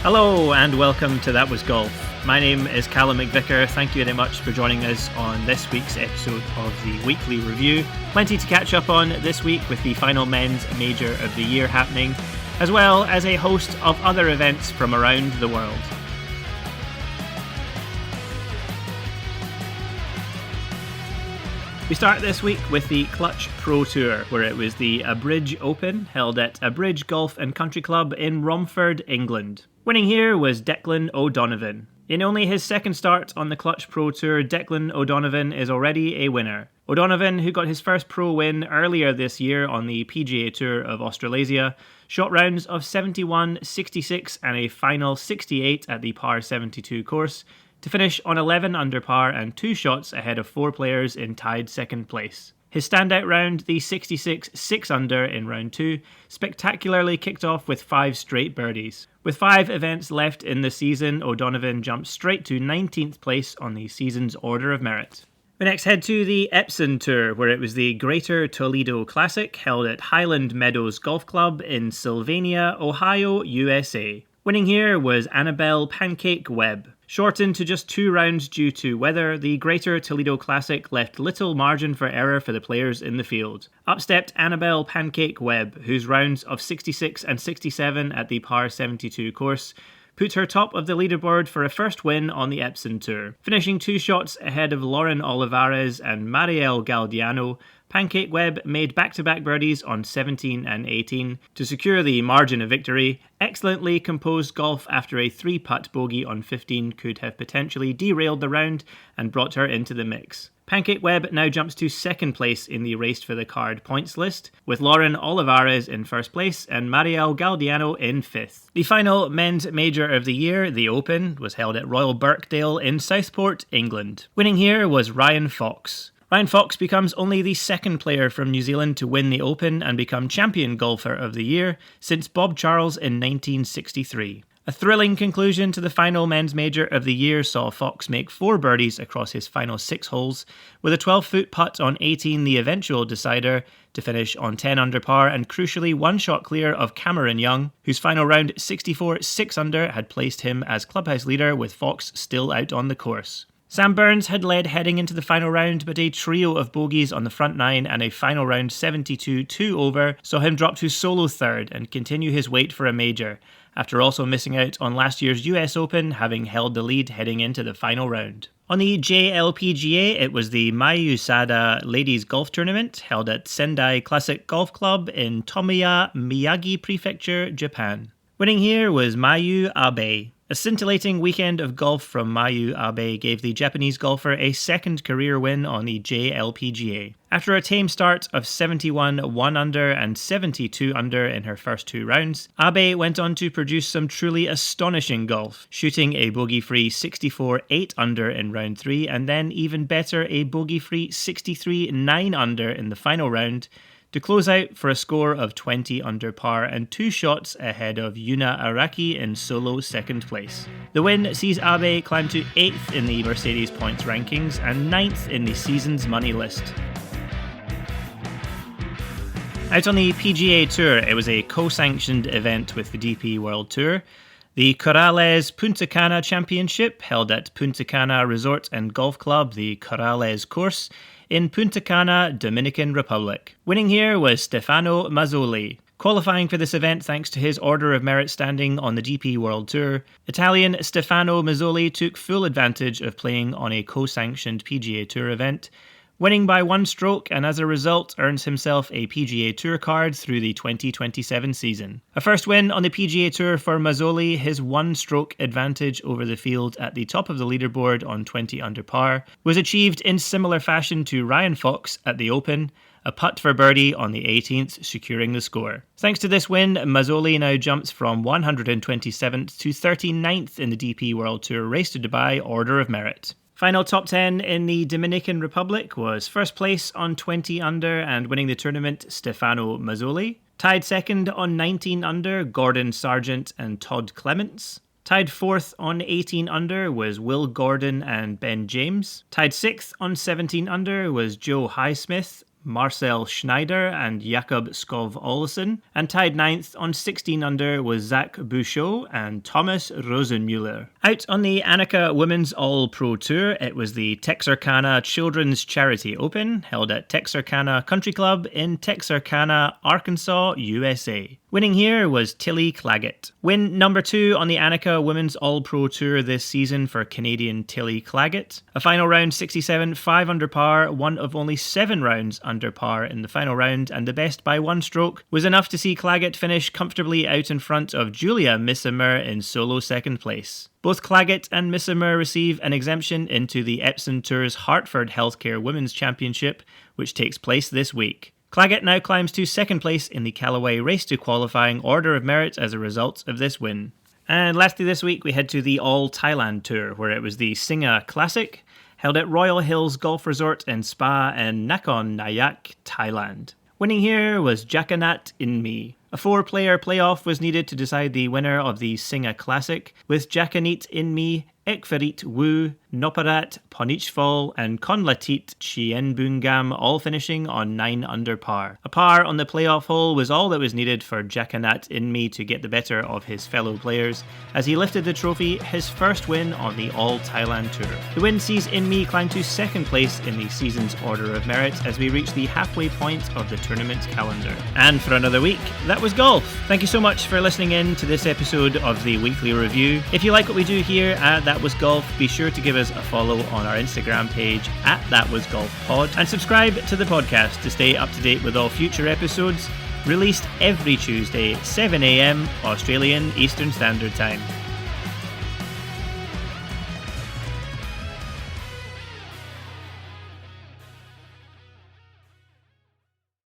Hello and welcome to That Was Golf. My name is Calum MacVicar. Thank you very much for joining us on this week's episode of the Weekly Review. Plenty to catch up on this week with the final men's major of the year happening, as well as a host of other events from around the world. We start this week with the Clutch Pro Tour, where it was the Abridge Open, held at Abridge Golf and Country Club in Romford, England. Winning here was Declan O'Donovan. In only his second start on the Clutch Pro Tour, Declan O'Donovan is already a winner. O'Donovan, who got his first pro win earlier this year on the PGA Tour of Australasia, shot rounds of 71, 66 and a final 68 at the par 72 course, to finish on 11 under par and 2 shots ahead of 4 players in tied second place. His standout round, the 66 6 under in round 2, spectacularly kicked off with 5 straight birdies. With 5 events left in the season, O'Donovan jumped straight to 19th place on the season's order of merit. We next head to the Epsom Tour, where it was the Greater Toledo Classic held at Highland Meadows Golf Club in Sylvania, Ohio, USA. Winning here was Annabelle Pancake Webb. Shortened to just 2 rounds due to weather, the Greater Toledo Classic left little margin for error for the players in the field. Up stepped Annabelle Pancake Webb, whose rounds of 66 and 67 at the par 72 course put her top of the leaderboard for a first win on the Epsom Tour. Finishing 2 shots ahead of Lauren Olivares and Marielle Galdiano, Pancake Webb made back-to-back birdies on 17 and 18 to secure the margin of victory. Excellently composed golf after a 3-putt bogey on 15 could have potentially derailed the round and brought her into the mix. Pancake Webb now jumps to second place in the Race for the Card points list, with Lauren Olivares in first place and Marielle Galdiano in 5th. The final men's major of the year, the Open, was held at Royal Birkdale in Southport, England. Winning here was Ryan Fox. Ryan Fox becomes only the second player from New Zealand to win the Open and become champion golfer of the year since Bob Charles in 1963. A thrilling conclusion to the final men's major of the year saw Fox make 4 birdies across his final 6 holes, with a 12-foot putt on 18 the eventual decider, to finish on 10 under par and crucially 1 shot clear of Cameron Young, whose final round 64 6 under had placed him as clubhouse leader with Fox still out on the course. Sam Burns had led heading into the final round, but a trio of bogeys on the front 9 and a final round 72 2 over saw him drop to solo third and continue his wait for a major, after also missing out on last year's US Open, having held the lead heading into the final round. On the JLPGA, it was the Mayu Sada Ladies Golf Tournament, held at Sendai Classic Golf Club in Tomiya, Miyagi Prefecture, Japan. Winning here was Mayu Abe. A scintillating weekend of golf from Mayu Abe gave the Japanese golfer a second career win on the JLPGA. After a tame start of 71 1 under and 72 under in her first 2 rounds, Abe went on to produce some truly astonishing golf, shooting a bogey-free 64 8 under in round 3 and then even better a bogey-free 63 9 under in the final round, to close out for a score of 20 under par and 2 shots ahead of Yuna Araki in solo second place. The win sees Abe climb to 8th in the Mercedes points rankings and 9th in the season's money list. Out on the PGA Tour, it was a co-sanctioned event with the DP World Tour. The Corrals Punta Cana Championship, held at Punta Cana Resort and Golf Club, the Corrals course, in Punta Cana, Dominican Republic. Winning here was Stefano Mazzoli. Qualifying for this event thanks to his Order of Merit standing on the DP World Tour, Italian Stefano Mazzoli took full advantage of playing on a co-sanctioned PGA Tour event, winning by 1 stroke, and as a result earns himself a PGA Tour card through the 2027 season. A first win on the PGA Tour for Mazzoli, his 1-stroke advantage over the field at the top of the leaderboard on 20 under par, was achieved in similar fashion to Ryan Fox at the Open, a putt for birdie on the 18th, securing the score. Thanks to this win, Mazzoli now jumps from 127th to 39th in the DP World Tour Race to Dubai Order of Merit. Final top 10 in the Dominican Republic was first place on 20 under and winning the tournament, Stefano Mazzoli. Tied second on 19 under, Gordon Sargent and Todd Clements. Tied fourth on 18 under was Will Gordon and Ben James. Tied sixth on 17 under was Joe Highsmith, Marcel Schneider and Jakob Skov Olsen, and tied 9th on 16 under was Zach Bouchot and Thomas Rosenmüller. Out on the Annika Women's All-Pro Tour, it was the Texarkana Children's Charity Open, held at Texarkana Country Club in Texarkana, Arkansas, USA. Winning here was Tilly Clagget. Win number 2 on the Annika Women's All-Pro Tour this season for Canadian Tilly Clagget. A final round 67, 5 under par, one of only 7 rounds under par in the final round, and the best by 1 stroke was enough to see Clagget finish comfortably out in front of Julia Missemer in solo second place. Both Clagget and Missemer receive an exemption into the Epsom Tour's Hartford Healthcare Women's Championship, which takes place this week. Clagget now climbs to second place in the Callaway Race to Qualifying Order of Merit as a result of this win. And lastly this week we head to the All Thailand Tour, where it was the Singa Classic, held at Royal Hills Golf Resort and Spa in Nakhon Nayak, Thailand. Winning here was Jagannath Inmi. A 4-player playoff was needed to decide the winner of the Singa Classic, with Jagannath Inmi, Ekferit Wu, Noparat Ponichfol and Konlatit Chienbungam all finishing on 9 under par. A par on the playoff hole was all that was needed for Jagannath Inmi to get the better of his fellow players, as he lifted the trophy, his first win on the All Thailand Tour. The win sees Inmi climb to second place in the season's Order of Merit as we reach the halfway point of the tournament calendar. And for another week, that was golf. Thank you so much for listening in to this episode of the Weekly Review. If you like what we do here at That Was Golf, be sure to give us a follow on our Instagram page at ThatWasGolfPod, and subscribe to the podcast to stay up to date with all future episodes, released every Tuesday, 7 a.m. Australian Eastern Standard Time.